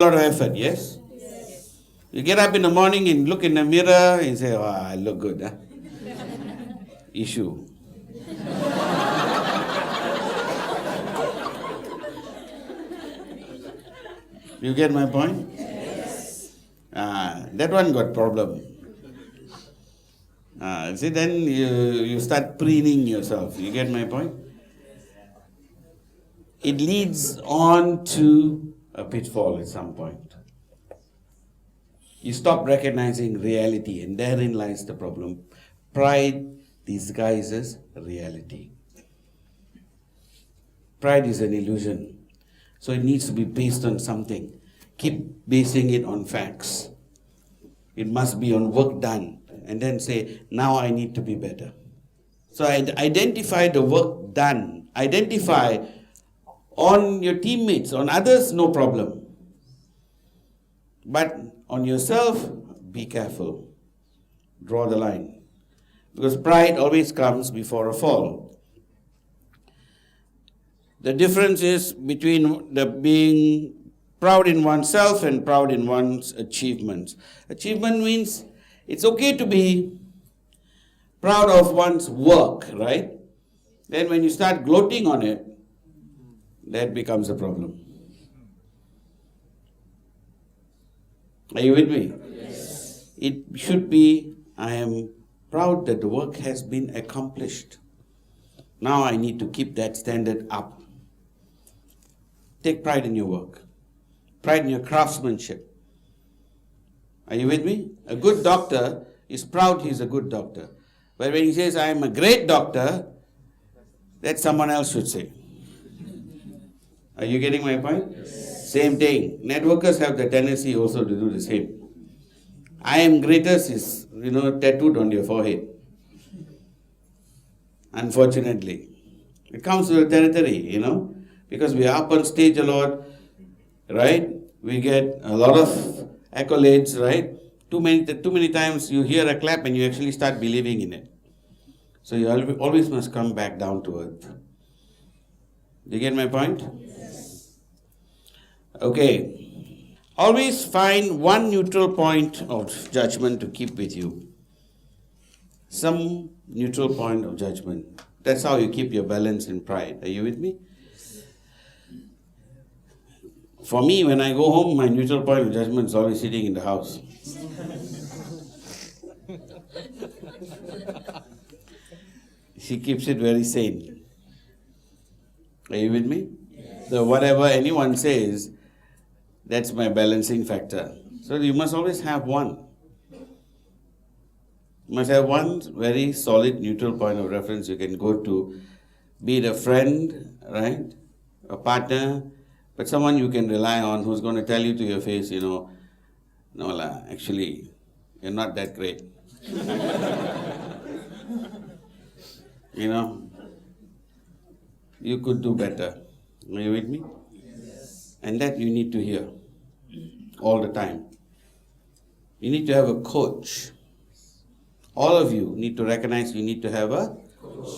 lot of effort, yes? You get up in the morning and look in the mirror and say, oh, I look good. Huh? Issue. You get my point? Yes. That one got problem. See, then you start preening yourself. You get my point? It leads on to a pitfall at some point. You stop recognizing reality, and therein lies the problem. Pride disguises reality. Pride is an illusion. So it needs to be based on something. Keep basing it on facts. It must be on work done. And then say, now I need to be better. So identify the work done. Identify on your teammates, on others, no problem. But on yourself, be careful. Draw the line. Because pride always comes before a fall. The difference is between the being proud in oneself and proud in one's achievements. Achievement means it's okay to be proud of one's work, right? Then when you start gloating on it, that becomes a problem. Are you with me? Yes. It should be, I am proud that the work has been accomplished. Now I need to keep that standard up. Take pride in your work. Pride in your craftsmanship. Are you with me? A good doctor is proud he's a good doctor. But when he says, I am a great doctor, that someone else should say. Are you getting my point? Yes. Same thing. Networkers have the tendency also to do the same. I am greatest is, tattooed on your forehead. Unfortunately. It comes with the territory, because we are up on stage a lot, right? We get a lot of accolades, right? Too many times you hear a clap and you actually start believing in it. So you always must come back down to earth. You get my point? Yes. Okay. Always find one neutral point of judgment to keep with you. Some neutral point of judgment. That's how you keep your balance in pride. Are you with me? For me, when I go home, my neutral point of judgment is always sitting in the house. She keeps it very sane. Are you with me? Yes. So whatever anyone says, that's my balancing factor. So you must always have one. You must have one very solid neutral point of reference you can go to. Be it a friend, right? A partner, but someone you can rely on who's going to tell you to your face, no, actually, you're not that great. You could do better. Are you with me? Yes. And that you need to hear all the time. You need to have a coach. All of you need to recognize you need to have a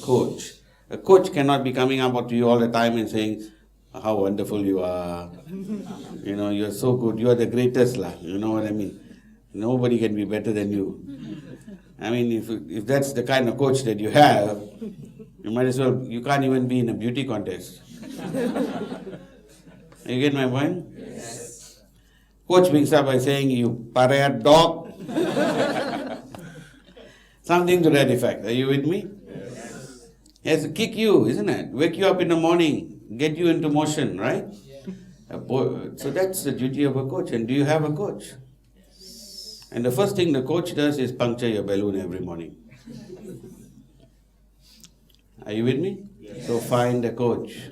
coach. A coach cannot be coming up to you all the time and saying, how wonderful you are. You're so good. You are the greatest. You know what I mean? Nobody can be better than you. I mean, if that's the kind of coach that you have, you might as well, you can't even be in a beauty contest. You get my point? Yes. Coach begins up by saying, you pariah dog. Something to that effect. Are you with me? Yes. He has to kick you, isn't it? Wake you up in the morning, get you into motion, right? Yeah. So that's the duty of a coach. And do you have a coach? And the first thing the coach does is puncture your balloon every morning. Are you with me? Yes. So find a coach.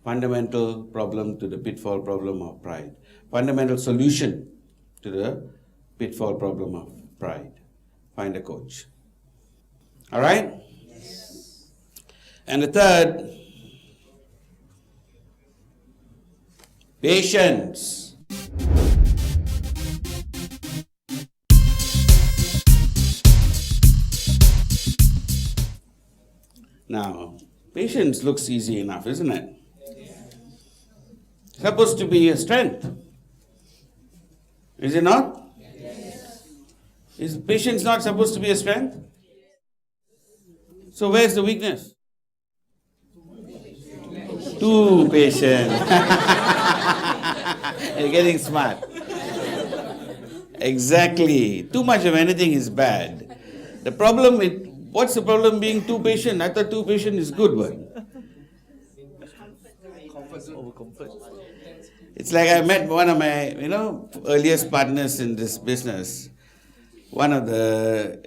Fundamental problem to the pitfall problem of pride. Fundamental solution to the pitfall problem of pride. Find a coach. All right? Yes. And the third, patience. Now, patience looks easy enough, isn't it? It's supposed to be a strength. Is it not? Is patience not supposed to be a strength? So where's the weakness? Too patient. You're getting smart. Exactly. Too much of anything is bad. The problem with, what's the problem being too patient? I thought too patient is good one. It's like I met one of my, earliest partners in this business. One of the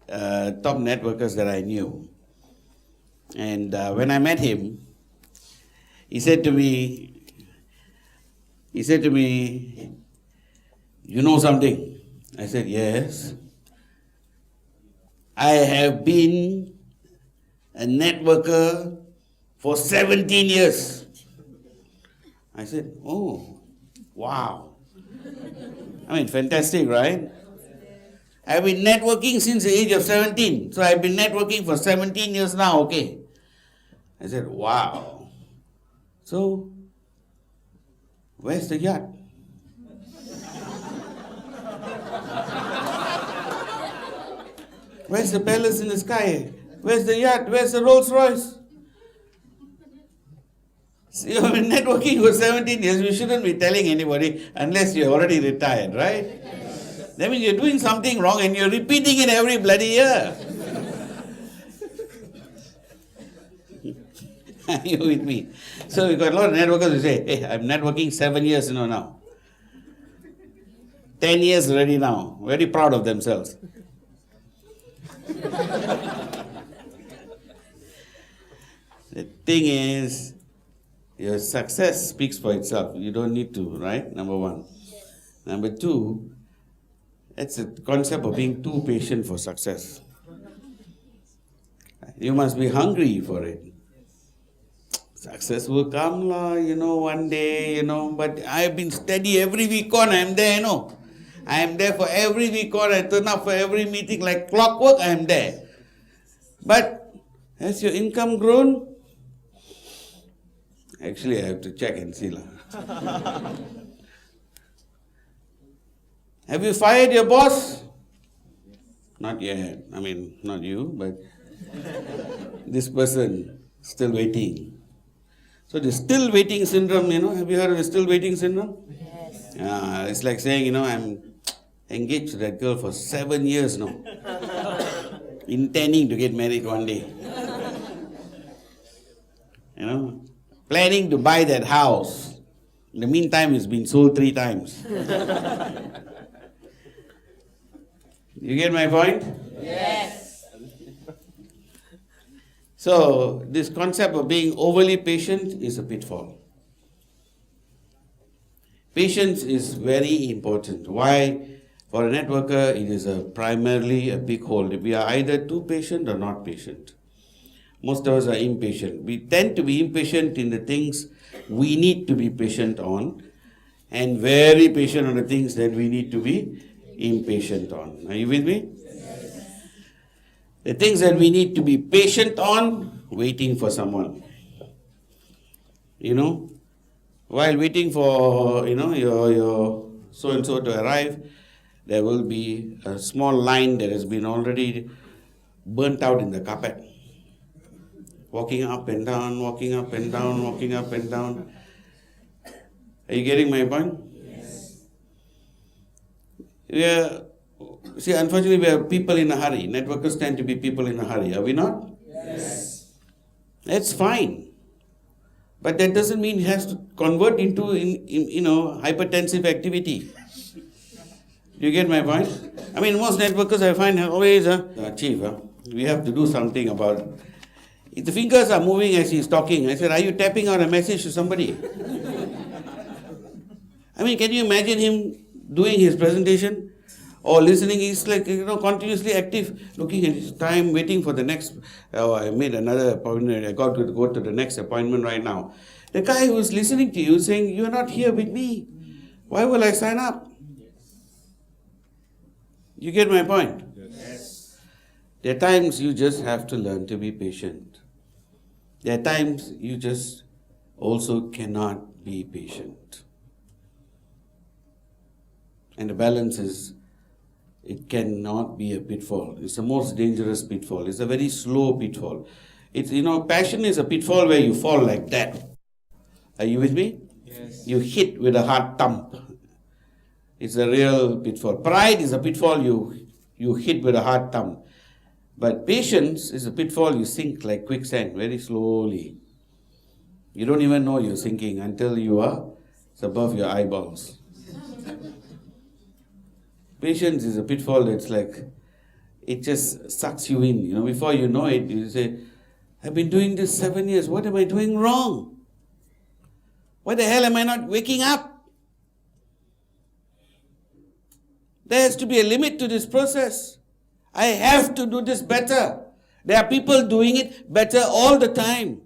top networkers that I knew. And when I met him, he said to me, you know something? I said, yes. I have been a networker for 17 years. I said, oh, wow. I mean, fantastic, right? I've been networking since the age of 17. So I've been networking for 17 years now, okay. I said, wow. So, where's the yacht? Where's the palace in the sky? Where's the yacht? Where's the Rolls Royce? So you've been networking for 17 years. You shouldn't be telling anybody unless you're already retired, right? That means you're doing something wrong and you're repeating it every bloody year. Are you with me? So we got a lot of networkers who say, hey, I'm networking 7 years now. 10 years already now. Very proud of themselves. The thing is, your success speaks for itself. You don't need to, right? Number one. Number two, it's a concept of being too patient for success. You must be hungry for it. Success will come, one day, but I've been steady every week on, I'm there, I am there for every week on, I turn up for every meeting like clockwork, I am there. But has your income grown? Actually, I have to check and see. Have you fired your boss? Not yet. I mean, not you, but this person still waiting. So the still waiting syndrome, have you heard of the still waiting syndrome? Yes. It's like saying, I'm engaged to that girl for 7 years now. Intending to get married one day. Planning to buy that house. In the meantime, it's been sold 3 times. You get my point? Yes. So, this concept of being overly patient is a pitfall. Patience is very important. Why? For a networker, it is primarily a big hole. We are either too patient or not patient. Most of us are impatient. We tend to be impatient in the things we need to be patient on, and very patient on the things that we need to be impatient on. Are you with me? The things that we need to be patient on, waiting for someone. While waiting for, your so-and-so to arrive, there will be a small line that has been already burnt out in the carpet. Walking up and down, walking up and down, walking up and down. Are you getting my point? Yes. Unfortunately, we are people in a hurry. Networkers tend to be people in a hurry. Are we not? Yes. That's fine. But that doesn't mean it has to convert into, hypertensive activity. Do you get my point? I mean, most networkers I find have always, Chief, we have to do something about it. If the fingers are moving as he's talking, I said, are you tapping out a message to somebody? I mean, can you imagine him doing his presentation or listening? He's like, continuously active, looking at his time, waiting for the next. I made another appointment. I got to go to the next appointment right now. The guy who's listening to you saying, you're not here with me. Why will I sign up? You get my point? Yes. There are times you just have to learn to be patient. There are times you just also cannot be patient. And the balance is, it cannot be a pitfall. It's the most dangerous pitfall. It's a very slow pitfall. It's, passion is a pitfall where you fall like that. Are you with me? Yes. You hit with a hard thump. It's a real pitfall. Pride is a pitfall you hit with a hard thump. But patience is a pitfall you sink like quicksand, very slowly. You don't even know you're sinking until it's above your eyeballs. Patience is a pitfall that's like, it just sucks you in. Before you know it, you say, I've been doing this 7 years. What am I doing wrong? Why the hell am I not waking up? There has to be a limit to this process. I have to do this better. There are people doing it better all the time.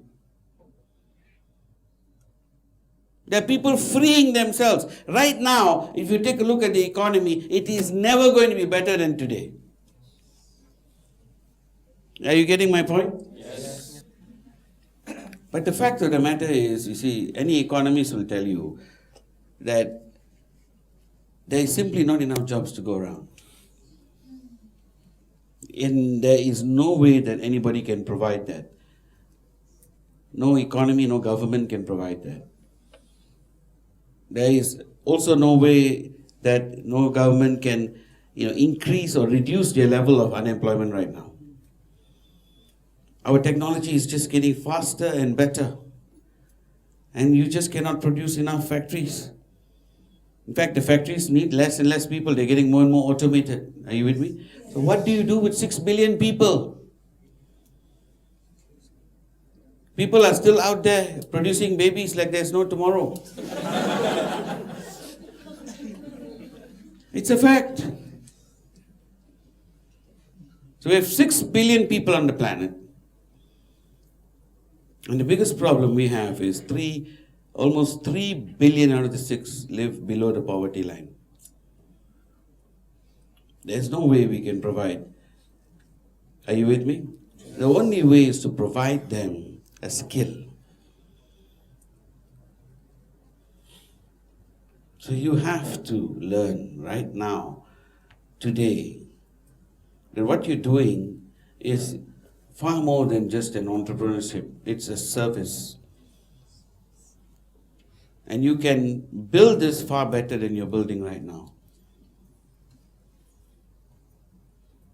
There are people freeing themselves. Right now, if you take a look at the economy, it is never going to be better than today. Are you getting my point? Yes. But the fact of the matter is, you see, any economist will tell you that there is simply not enough jobs to go around. And there is no way that anybody can provide that. No economy, no government can provide that. There is also no way that no government can, increase or reduce their level of unemployment right now. Our technology is just getting faster and better. And you just cannot produce enough factories. In fact, the factories need less and less people. They're getting more and more automated. Are you with me? So what do you do with 6 billion people? People are still out there producing babies like there's no tomorrow. It's a fact. So we have 6 billion people on the planet. And the biggest problem we have is almost 3 billion out of the 6 live below the poverty line. There's no way we can provide. Are you with me? The only way is to provide them a skill. So you have to learn right now, today, that what you're doing is far more than just an entrepreneurship. It's a service. And you can build this far better than you're building right now.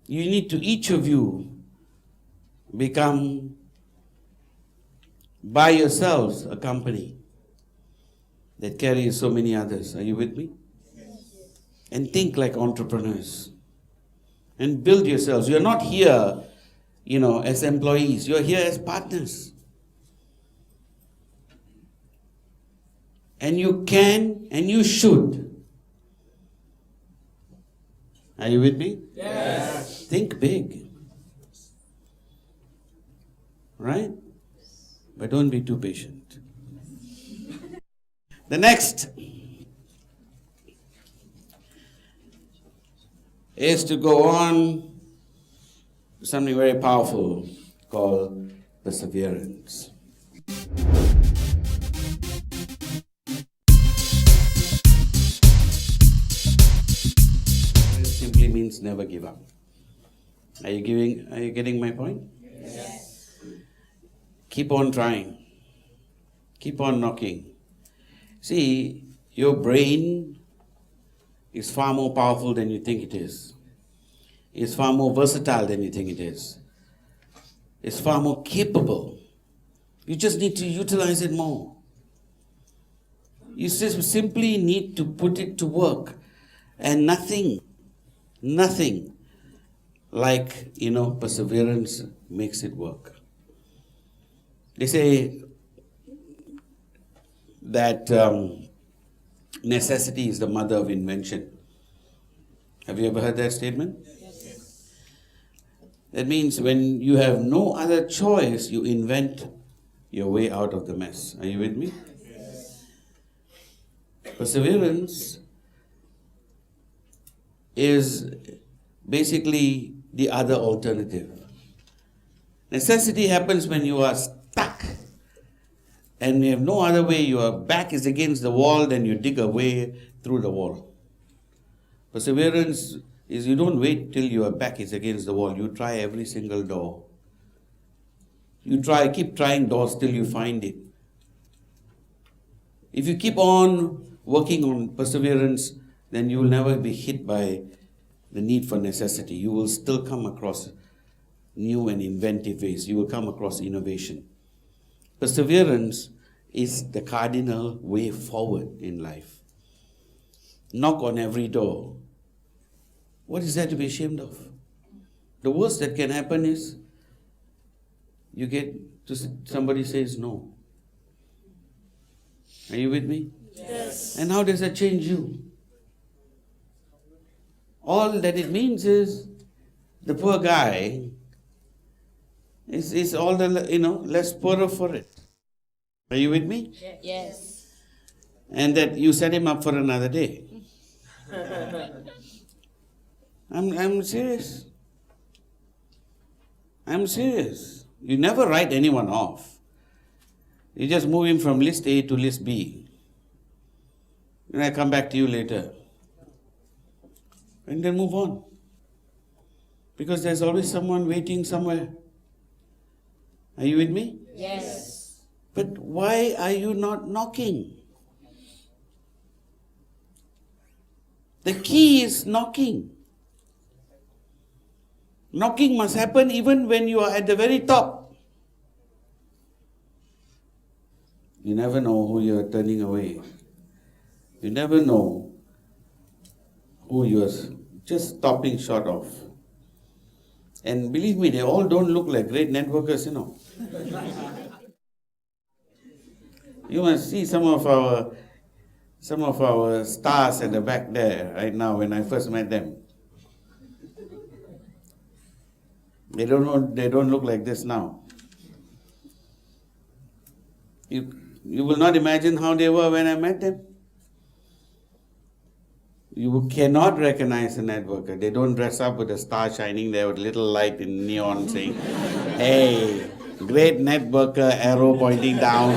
You need to, each of you, become by yourselves a company that carries so many others. Are you with me? And think like entrepreneurs. And build yourselves. You're not here, as employees. You're here as partners. And you can and you should. Are you with me? Yes. Think big. Right? But don't be too patient. The next is to go on to something very powerful called perseverance. It simply means never give up. Are you getting my point? Yes. Keep on trying. Keep on knocking. See, your brain is far more powerful than you think it is. It's far more versatile than you think it is. It's far more capable. You just need to utilize it more. You just simply need to put it to work. And nothing like, perseverance makes it work. They say that necessity is the mother of invention. Have you ever heard that statement? Yes. That means when you have no other choice, you invent your way out of the mess. Are you with me? Yes. Perseverance is basically the other alternative. Necessity happens when you are stuck and you have no other way, your back is against the wall, then you dig a way through the wall. Perseverance is you don't wait till your back is against the wall. You try every single door. You keep trying doors till you find it. If you keep on working on perseverance, then you will never be hit by the need for necessity. You will still come across new and inventive ways. You will come across innovation. Perseverance is the cardinal way forward in life. Knock on every door. What is there to be ashamed of? The worst that can happen is you get to somebody says no. Are you with me? Yes. And how does that change you? All that it means is the poor guy is all the less poorer for it. Are you with me? Yes. And that you set him up for another day. I'm serious. I'm serious. You never write anyone off. You just move him from list A to list B. And I come back to you later. And then move on. Because there's always someone waiting somewhere. Are you with me? Yes. But why are you not knocking? The key is knocking. Knocking must happen even when you are at the very top. You never know who you are turning away. You never know who you are just stopping short of. And believe me, they all don't look like great networkers, You must see some of our stars at the back there right now when I first met them. They don't look like this now. You will not imagine how they were when I met them. You cannot recognize a networker. They don't dress up with a star shining there with a little light in neon saying, hey, great networker, arrow pointing down.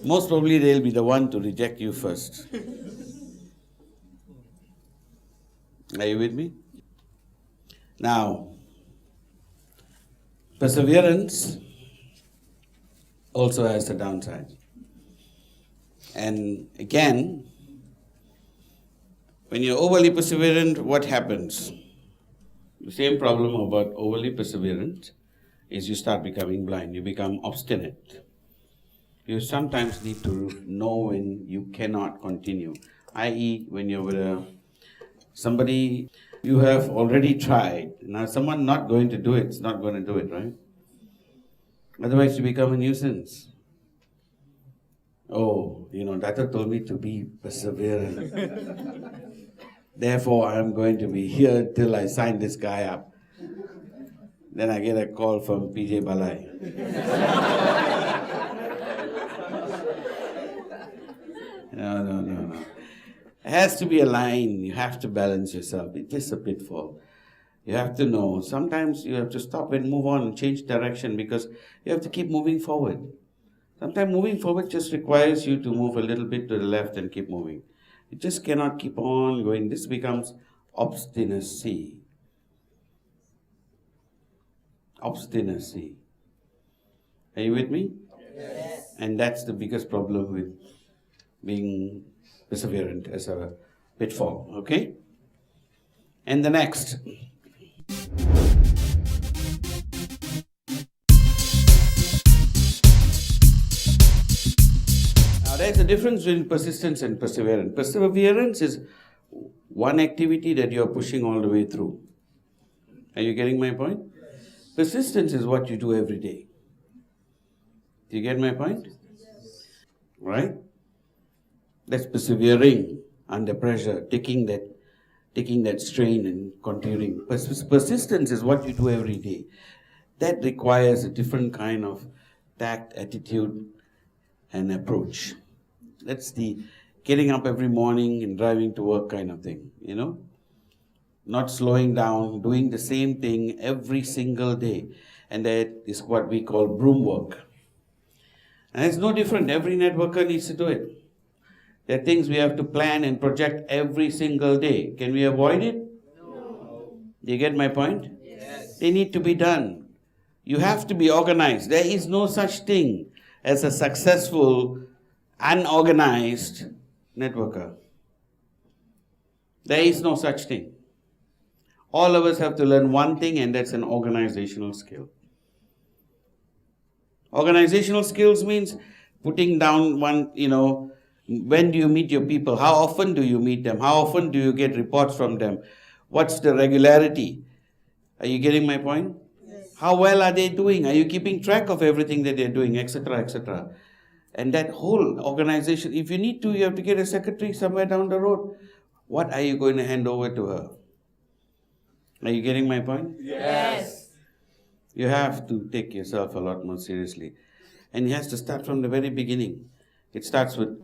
Most probably they'll be the one to reject you first. Are you with me? Now, perseverance also has a downside. And again, when you're overly perseverant, what happens? The same problem about overly perseverant is you start becoming blind. You become obstinate. You sometimes need to know when you cannot continue. I.e., when you're with somebody you have already tried. Now someone not going to do it, is not going to do it, right? Otherwise you become a nuisance. Oh, Data told me to be perseverant. Therefore, I'm going to be here till I sign this guy up. Then I get a call from PJ Balai. No. It has to be a line. You have to balance yourself. It is a pitfall. You have to know. Sometimes you have to stop and move on and change direction because you have to keep moving forward. Sometimes moving forward just requires you to move a little bit to the left and keep moving. You just cannot keep on going. This becomes obstinacy. Obstinacy. Are you with me? Yes. And that's the biggest problem with being perseverant as a pitfall. Okay? And the next. Now there's a difference between persistence and perseverance. Perseverance is one activity that you're pushing all the way through. Are you getting my point? Persistence is what you do every day. Do you get my point? Right? That's persevering under pressure, taking that strain and continuing. Persistence is what you do every day. That requires a different kind of tact, attitude, and approach. That's the getting up every morning and driving to work kind of thing, Not slowing down, doing the same thing every single day. And that is what we call broom work. And it's no different. Every networker needs to do it. There are things we have to plan and project every single day. Can we avoid it? No. Do you get my point? Yes. They need to be done. You have to be organized. There is no such thing as a successful, unorganized networker. There is no such thing. All of us have to learn one thing, and that's an organizational skill. Organizational skills means putting down one, when do you meet your people? How often do you meet them? How often do you get reports from them? What's the regularity? Are you getting my point? Yes. How well are they doing? Are you keeping track of everything that they're doing, etc., etc.? And that whole organization, if you need to, you have to get a secretary somewhere down the road. What are you going to hand over to her? Are you getting my point? Yes. You have to take yourself a lot more seriously. And it has to start from the very beginning. It starts with